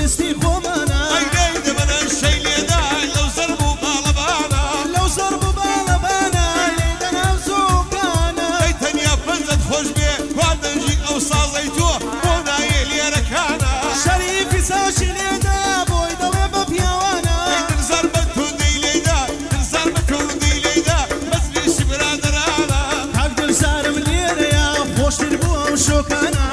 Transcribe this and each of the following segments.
بستي خومانا اي ليد من الشي ليدا لو زربوا بالبانا لو زربوا بالبانا ليدنا وزوقانا اي تنيا فنزت خوش بيه وعد نجي او صازيتو مونا يلي ركانا شريفي ساشي ليدا بوي ضوي ببيوانا اي تنزر بتودي ليدا تنزر بتودي ليدا مزلي شبرادرانا هقدر سارم لينا يا خوش تربوها وشوكانا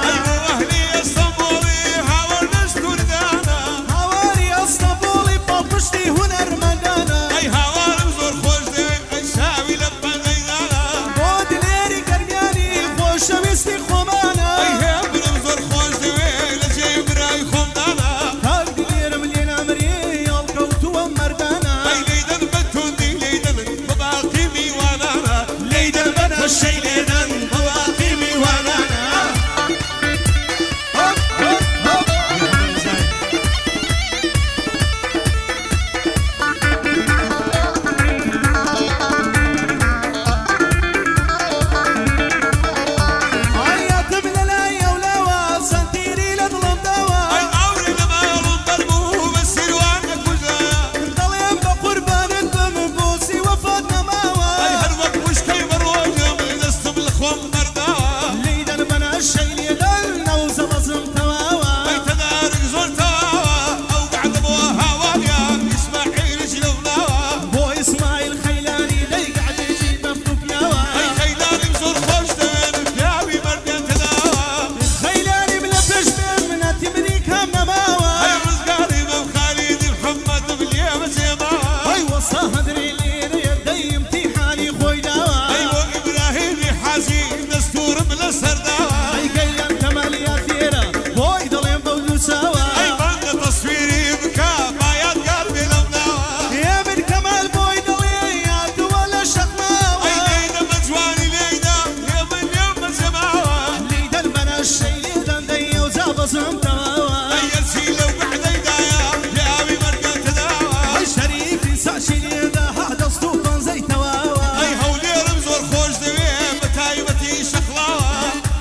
اهلي اسطنبولي هاور نشتور دانا هواري اسطنبولي بابشتي هنر مدانا اي هاور زور خوش دي اي شاوي لبا غيدانا بود ليري قرقاني خوش بستي خومانا اي هبرم زور خوش دي لجي براي خمدانا هقدر ليرم لينا مريي الكوتو ومردانا اي ليدن بتودي ليدن بباقي ميوانانا ليدا بنا الشي ليدا بواقي ميوانانا هوب هوب هوب عيط بلا يا ولاوا سنتيري لظلم دوا اي اوري لما ضربوه بس الوانك وجايا ضليم بقربان الدم بوسي وفاتنا ماوا اي هالوقت مش كيف الروجه من نص بالخم مرداوا ليدا بنا الشي ليدا نوزة بصم تواوا اي تدارك زور تواوا او قعد ابوها هوايا اسماعيل جلوناوا بو اسماعيل خيلاني لي قاعد يجيب مفتوك ياوا اي خيلاني بزور خوش دين بياوي مردين تداوا خيلاني ملبش بمناتي مريكا منماوا اي رزقاري من خالد محمد باليوم زيماوا اي وصا هدري لي يدي امتحاني خوي داوا ايوه ابراهيم حازي دستور من السرداوا اي كيلان كماليات ديرا بوي ضليم بودو سوا اي بند تصويري بكا بايات قلبي لمناوا يا من كمال بوي ضليات ولا شقماوا اي ليدا مجواني ليدا يا من يوم زماوا ليدا البنا الشي ليدا دي وزاب صمتاوا اي السيلة وبعد يدايا ياوي مرقان تداوا اي شريفي ساشي ليدا هذا اسطوفان زي تواوا اي هولي رمزور خوش دويه بتايبتي شخلاوا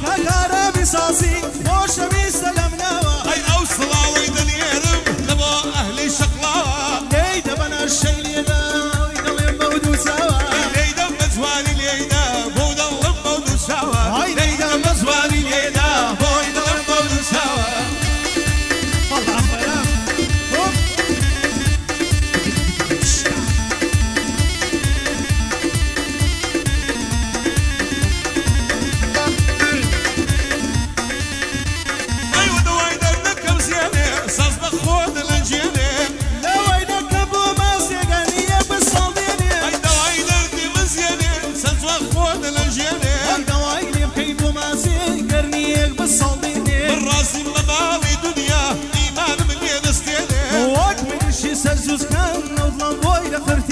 كاكارا بصاصي خوش بيسلمناوا اي اوصلاوي دنيرم لبو اهلي شخلاوا ليدا بنا الشي ليدا ويضلم بودو سوا ليدا مجواني ليدا بود الله مودو سوا هاي ليدا مزواني ليدا بوي ضلم بودو سوا والله أخويا هوب ايوه دوايدا نكم زيانه صاص بخود الانجينه لو وينك ابو ماسي غنية بالصاليني اي دوايدا دي مزيانه صاص بخود الانجينه الدوايلي بحيبو ماسي قرنيك بالصاليني من راسي مبالي دنيا ايمان من يدستينه وقت من الشي سزوز كان وظلم بوي لخرت